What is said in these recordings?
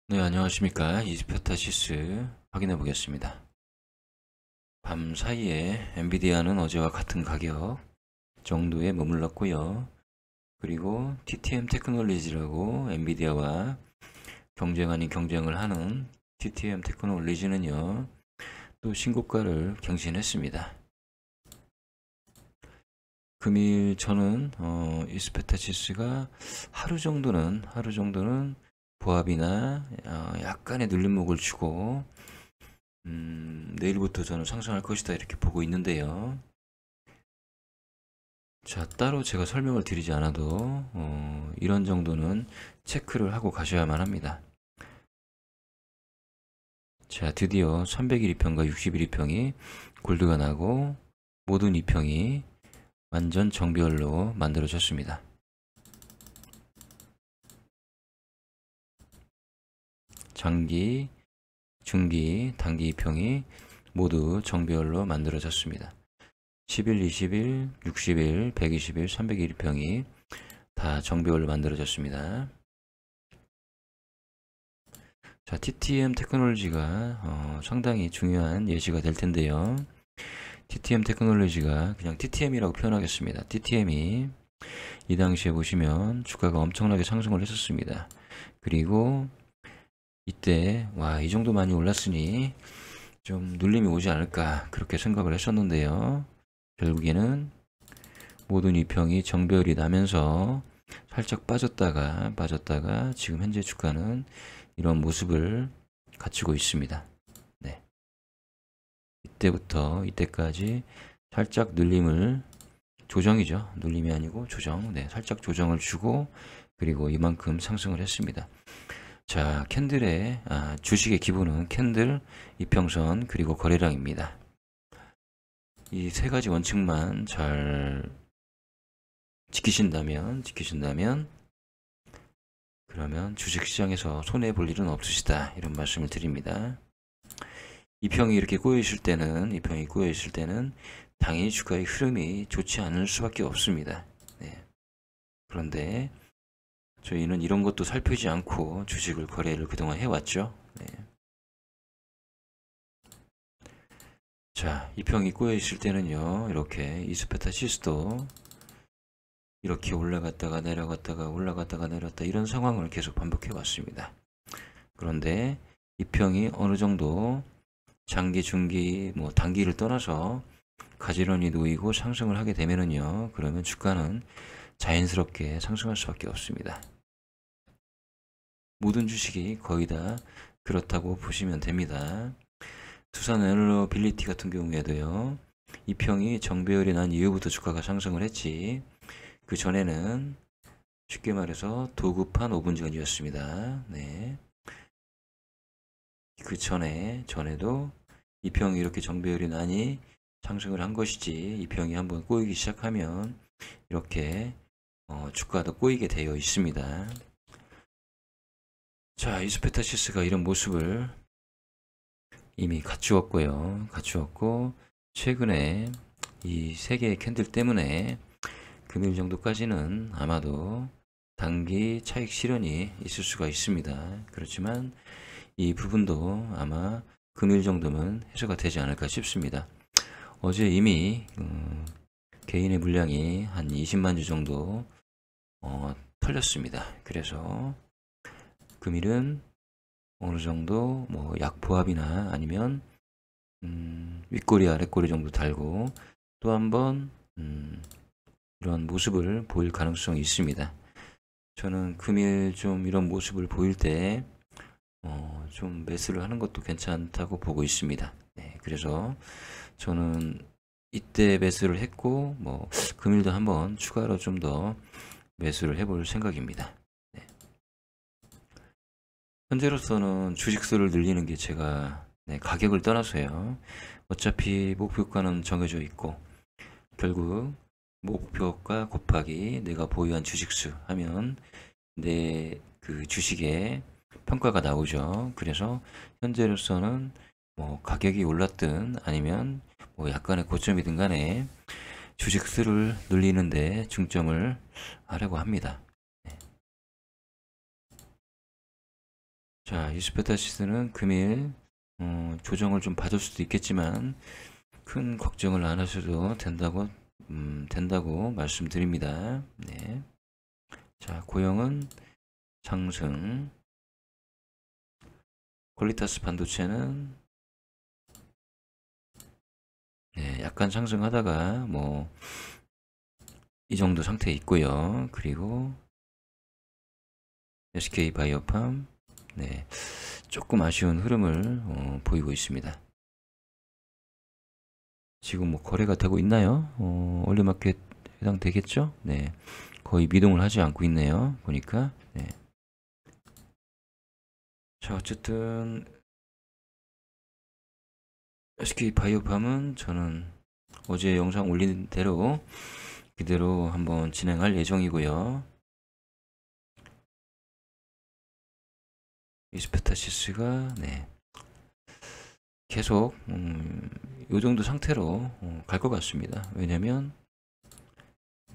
네, 안녕하십니까. 이스페타시스 확인해 보겠습니다. 밤 사이에 엔비디아는 어제와 같은 가격 정도에 머물렀고요. 그리고 TTM 테크놀리지라고 엔비디아와 경쟁 아닌 경쟁을 하는 TTM 테크놀리지는요, 또 신고가를 경신했습니다. 금일 저는 이스페타시스가 하루 정도는 보합이나 약간의 눌림목을 주고 내일부터 저는 상승할 것이다 이렇게 보고 있는데요. 자, 따로 제가 설명을 드리지 않아도 이런 정도는 체크를 하고 가셔야만 합니다. 자, 드디어 300일 이평과 60일 이평이 골드가 나고 모든 이평이 완전 정비열로 만들어졌습니다. 장기, 중기, 단기 이평이 모두 정비열로 만들어졌습니다. 10일, 20일, 60일, 120일, 300일 이평이 다 정비열로 만들어졌습니다. 자, TTM 테크놀로지가 상당히 중요한 예시가 될 텐데요. TTM 테크놀로지가 그냥 TTM이라고 표현하겠습니다. TTM이 이 당시에 보시면 주가가 엄청나게 상승을 했었습니다. 그리고 이때 와, 이 정도 많이 올랐으니 좀 눌림이 오지 않을까 그렇게 생각을 했었는데요. 결국에는 모든 이평이 정배열이 나면서 살짝 빠졌다가 지금 현재 주가는 이런 모습을 갖추고 있습니다. 네. 이때부터 이때까지 살짝 눌림을 조정이죠. 눌림이 아니고 조정. 네, 살짝 조정을 주고 그리고 이만큼 상승을 했습니다. 자, 캔들의 주식의 기본은 캔들, 이평선 그리고 거래량입니다. 이 세 가지 원칙만 잘 지키신다면 그러면 주식시장에서 손해볼 일은 없으시다 이런 말씀을 드립니다. 이평이 꼬여 있을 때는 당연히 주가의 흐름이 좋지 않을 수밖에 없습니다. 네. 그런데 저희는 이런 것도 살피지 않고 주식을 거래를 그동안 해왔죠. 네. 자, 이평이 꼬여 있을 때는요, 이렇게 이스페타시스도 이렇게 올라갔다가 내렸다 이런 상황을 계속 반복해 왔습니다. 그런데 이평이 어느 정도 장기, 중기, 단기를 떠나서 가지런히 놓이고 상승을 하게 되면은요, 그러면 주가는 자연스럽게 상승할 수밖에 없습니다. 모든 주식이 거의 다 그렇다고 보시면 됩니다. 두산 에너빌리티 같은 경우에도요, 이평이 정배열이 난 이후부터 주가가 상승을 했지, 그 전에는 쉽게 말해서 도급한 5분전이었습니다. 네. 그 전에도 이평이 이렇게 정배열이 나니 상승을 한 것이지, 이평이 한번 꼬이기 시작하면 이렇게 주가도 꼬이게 되어 있습니다. 자, 이스페타시스가 이런 모습을 이미 갖추었고 최근에 이 세 개의 캔들 때문에 금일 정도까지는 아마도 단기 차익 실현이 있을 수가 있습니다. 그렇지만 이 부분도 아마 금일 정도면 해소가 되지 않을까 싶습니다. 어제 이미 개인의 물량이 한 20만 주 정도 털렸습니다. 그래서 금일은 어느 정도 약보합이나 아니면 윗꼬리 아랫꼬리 정도 달고 또 한번 이런 모습을 보일 가능성이 있습니다. 저는 금일 좀 이런 모습을 보일 때 좀 매수를 하는 것도 괜찮다고 보고 있습니다. 네, 그래서 저는 이때 매수를 했고 금일도 한번 추가로 좀 더 매수를 해볼 생각입니다. 네. 현재로서는 주식수를 늘리는 게 제가 가격을 떠나서요. 어차피 목표가는 정해져 있고 결국 목표가 곱하기 내가 보유한 주식수 하면 내 그 주식의 평가가 나오죠. 그래서 현재로서는 가격이 올랐든 아니면 약간의 고점이든 간에 주식수를 늘리는데 중점을 하려고 합니다. 자, 이스페타시스는 금일 조정을 좀 받을 수도 있겠지만 큰 걱정을 안 하셔도 된다고 말씀드립니다. 네. 자, 고영은 상승, 퀄리타스 반도체는 네, 약간 상승하다가 뭐 이 정도 상태에 있고요. 그리고 SK 바이오팜 네, 조금 아쉬운 흐름을 보이고 있습니다. 지금 뭐 거래가 되고 있나요? 얼리마켓 해당되겠죠? 네, 거의 미동을 하지 않고 있네요. 보니까 네. 자, 어쨌든 SK 바이오팜은 저는 어제 영상 올린 대로 그대로 한번 진행할 예정이고요. 이스페타시스가 네, 계속 이 정도 상태로 갈 것 같습니다. 왜냐면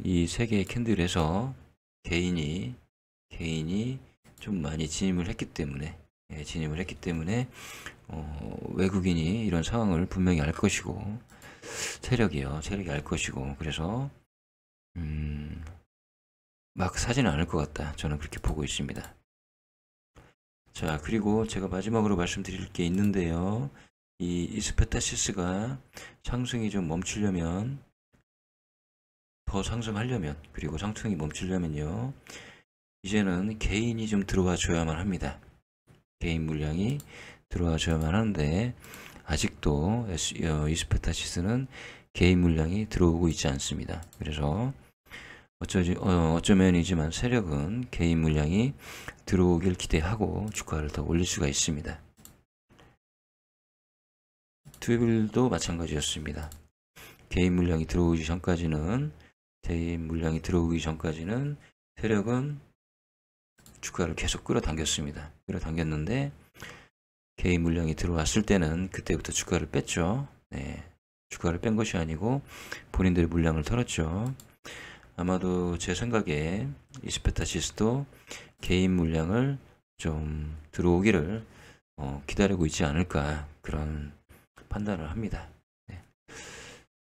이 세 개의 캔들에서 개인이 좀 많이 진입을 했기 때문에 외국인이 이런 상황을 분명히 알 것이고 세력이 알 것이고 그래서 막 사지는 않을 것 같다. 저는 그렇게 보고 있습니다. 자, 그리고 제가 마지막으로 말씀드릴 게 있는데요. 이 이스페타시스가 상승이 좀 멈추려면 더 상승하려면 그리고 상승이 멈추려면요. 이제는 개인이 좀 들어와 줘야만 합니다. 개인 물량이 들어와 줘야만 하는데 아직도 이스페타시스는 개인 물량이 들어오고 있지 않습니다. 그래서 어쩌면이지만 세력은 개인 물량이 들어오길 기대하고 주가를 더 올릴 수가 있습니다. 트위블도 마찬가지였습니다. 개인 물량이 들어오기 전까지는 세력은 주가를 계속 끌어당겼습니다. 끌어당겼는데 개인 물량이 들어왔을 때는 그때부터 주가를 뺐죠. 네, 주가를 뺀 것이 아니고 본인들의 물량을 털었죠. 아마도 제 생각에 이스페타시스도 개인 물량을 좀 들어오기를 기다리고 있지 않을까 그런 판단을 합니다. 네.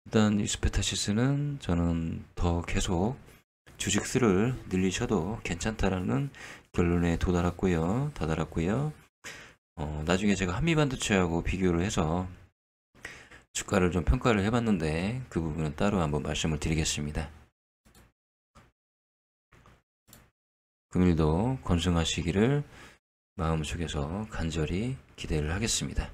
일단 이스페타시스는 저는 더 계속 주식수를 늘리셔도 괜찮다라는 결론에 다다랐고요. 나중에 제가 한미반도체하고 비교를 해서 주가를 좀 평가를 해봤는데 그 부분은 따로 한번 말씀을 드리겠습니다. 금일도 건승하시기를 마음속에서 간절히 기대를 하겠습니다.